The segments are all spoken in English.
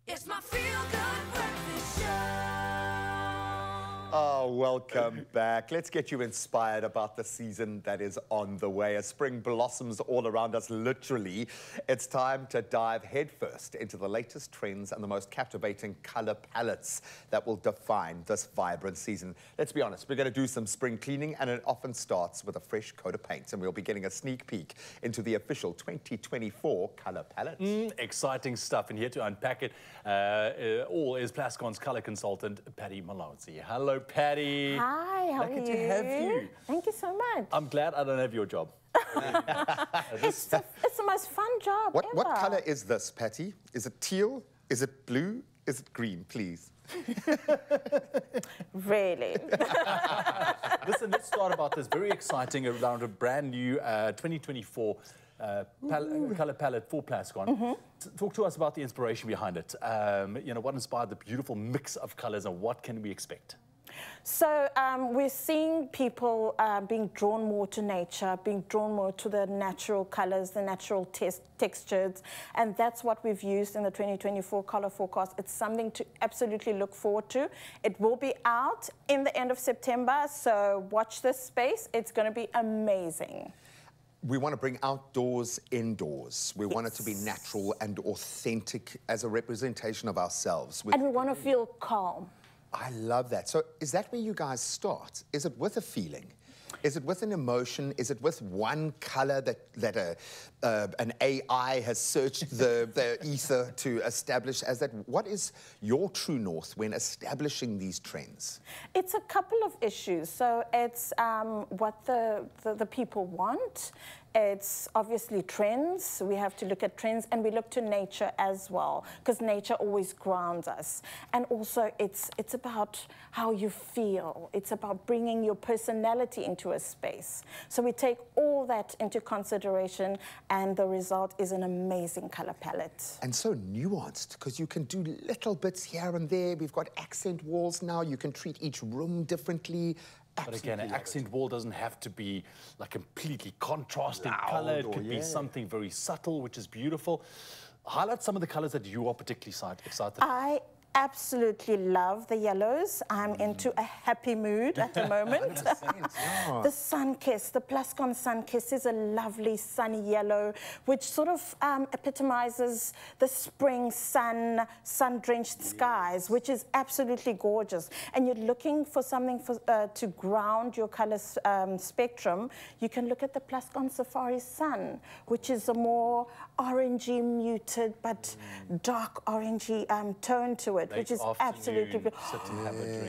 It's my feel-good breakfast show. Oh, welcome back. Let's get you inspired about the season that is on the way. As spring blossoms all around us, literally, it's time to dive headfirst into the latest trends and the most captivating color palettes that will define this vibrant season. Let's be honest, we're going to do some spring cleaning, and it often starts with a fresh coat of paint, and we'll be getting a sneak peek into the official 2024 color palette. Exciting stuff, and here to unpack it all is Plascon's color consultant, Patty Mulauzi. Hello, Patty. Hi, how are you? Lucky to have you. Thank you so much. I'm glad I don't have your job. It's the most fun job ever. What color is this, Patty? Is it teal? Is it blue? Is it green, please? Really? Listen, let's start about this very exciting around a brand new 2024 color palette for Plascon. Talk to us about the inspiration behind it. You know, what inspired the beautiful mix of colors, and what can we expect? So we're seeing people being drawn more to nature, being drawn more to the natural colors, the natural textures, and that's what we've used in the 2024 color forecast. It's something to absolutely look forward to. It will be out in the end of September, so watch this space. It's going to be amazing. We want to bring outdoors indoors. We want it to be natural and authentic as a representation of ourselves. And we want to feel calm. I love that. So is that where you guys start? Is it with a feeling? Is it with an emotion? Is it with one color that an AI has searched the ether to establish as that? What is your true north when establishing these trends? It's a couple of issues. So it's what the people want. It's obviously trends. We have to look at trends, and we look to nature as well, because nature always grounds us. And also it's about how you feel. It's about bringing your personality into a space. So we take all that into consideration, and the result is an amazing color palette. And so nuanced, because you can do little bits here and there. We've got accent walls now. You can treat each room differently. But again, an accent wall doesn't have to be like completely contrasting color. It could be something very subtle, which is beautiful. Highlight some of the colors that you are particularly excited about. I absolutely love the yellows. I'm into a happy mood at the moment. The Sun Kiss, the Plascon Sun Kiss is a lovely sunny yellow, which sort of epitomizes the spring sun-drenched skies, which is absolutely gorgeous. And you're looking for something to ground your color spectrum. You can look at the Plascon Safari Sun, which is a more orangey, muted, but dark orangey tone to it, which is absolutely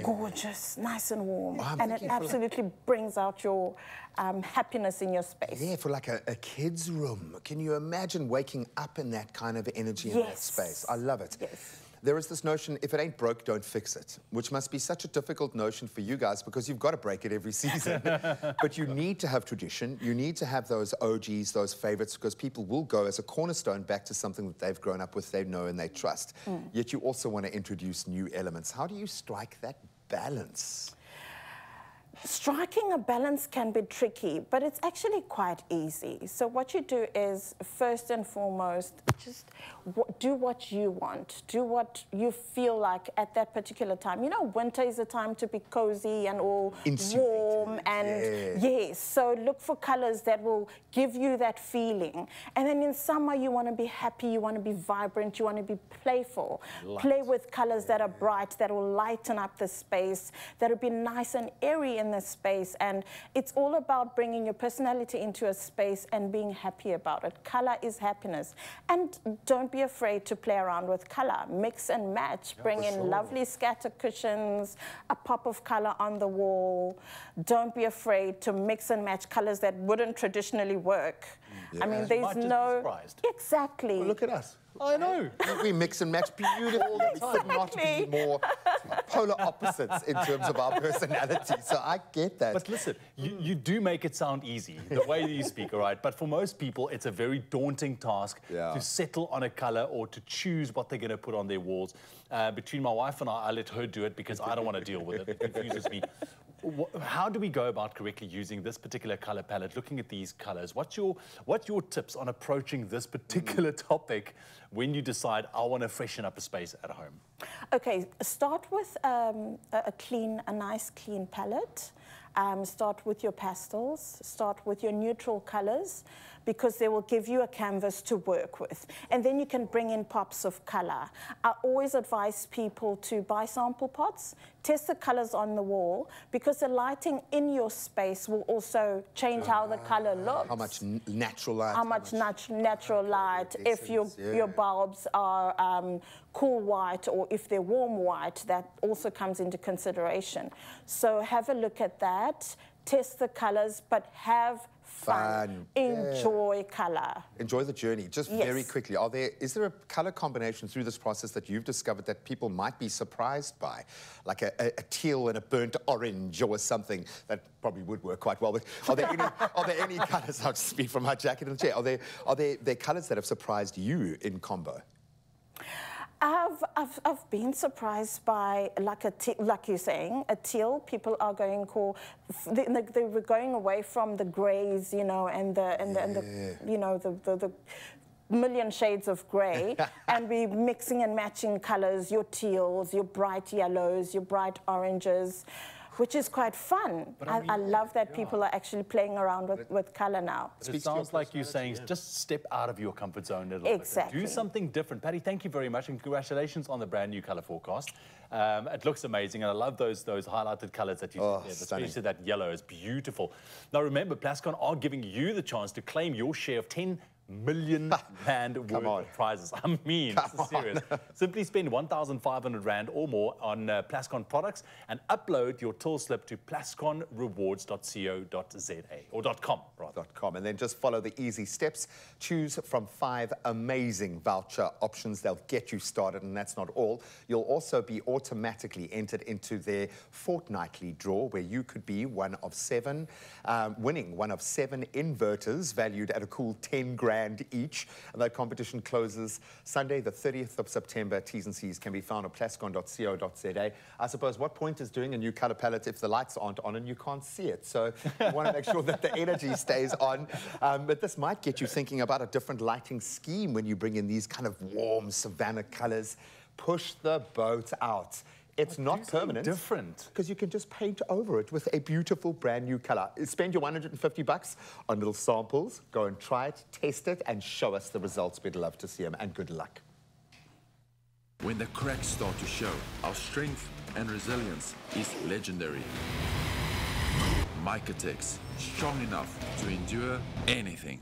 gorgeous, nice and warm. And it absolutely brings out your happiness in your space. Yeah, for like a kid's room. Can you imagine waking up in that kind of energy in that space? I love it. Yes. There is this notion, if it ain't broke, don't fix it, which must be such a difficult notion for you guys, because you've got to break it every season. But you need to have tradition. You need to have those OGs, those favorites, because people will go as a cornerstone back to something that they've grown up with, they know and they trust. Yet you also want to introduce new elements. How do you strike that balance? Striking a balance can be tricky, but it's actually quite easy. So what you do is, first and foremost, just do what you want. Do what you feel like at that particular time. You know, winter is a time to be cozy and all warm. And yes, so look for colors that will give you that feeling. And then in summer, you want to be happy, you want to be vibrant, you want to be playful. Play with colors that are bright, that will lighten up the space, that will be nice and airy in the space. And it's all about bringing your personality into a space and being happy about it. Color is happiness. And don't be afraid to play around with color. Mix and match. Bring in lovely scatter cushions, a pop of color on the wall. Don't be afraid to mix and match colors that wouldn't traditionally work. I mean, there's no... Exactly. Well, look at us. I know. We mix and match beautifully all the time, not to be more polar opposites in terms of our personality. So I get that. But listen, you do make it sound easy, the way that you speak, all right? But for most people, it's a very daunting task to settle on a color or to choose what they're going to put on their walls. Between my wife and I let her do it because I don't want to deal with it. It confuses me. How do we go about correctly using this particular color palette, looking at these colors? What's your tips on approaching this particular topic when you decide, I want to freshen up a space at home? Okay, start with a nice clean palette. Start with your pastels, start with your neutral colors, because they will give you a canvas to work with. And then you can bring in pops of color. I always advise people to buy sample pots, test the colors on the wall, because the lighting in your space will also change how the color looks. How much natural light? How much natural light. If your bulbs are cool white or if they're warm white, that also comes into consideration. So have a look at that, test the colors, but have fun. Enjoy color. Enjoy the journey. Just very quickly, is there a color combination through this process that you've discovered that people might be surprised by? Like a teal and a burnt orange or something that probably would work quite well. But are there any colors, I'll just speak from my jacket and chair, are there colors that have surprised you in combo? I've been surprised by, like you're saying, a teal. People are going they were going away from the greys, you know, and the million shades of grey, and we're mixing and matching colours, your teals, your bright yellows, your bright oranges, which is quite fun. I love that people are actually playing around with colour now. It sounds like you're saying just step out of your comfort zone a little bit. Exactly. Do something different. Patty, thank you very much, and congratulations on the brand new colour forecast. It looks amazing, and I love those highlighted colours that you did there, especially that yellow is beautiful. Now remember, Plascon are giving you the chance to claim your share of 10 million rand worth of prizes. I mean, this is serious. Simply spend 1,500 rand or more on Plascon products and upload your till slip to plasconrewards.co.za or .com rather. .com, and then just follow the easy steps. Choose from 5 amazing voucher options. They'll get you started, and that's not all. You'll also be automatically entered into their fortnightly draw, where you could be one of 7, winning one of 7 inverters valued at a cool 10 grand each, and that competition closes Sunday, the 30th of September. T's and C's can be found at plascon.co.za. I suppose what point is doing a new color palette if the lights aren't on and you can't see it? So you want to make sure that the energy stays on. But this might get you thinking about a different lighting scheme when you bring in these kind of warm savanna colors. Push the boat out. It's not permanent. Different. Because you can just paint over it with a beautiful brand new color. Spend your 150 bucks on little samples. Go and try it, test it, and show us the results. We'd love to see them, and good luck. When the cracks start to show, our strength and resilience is legendary. Micatex, strong enough to endure anything.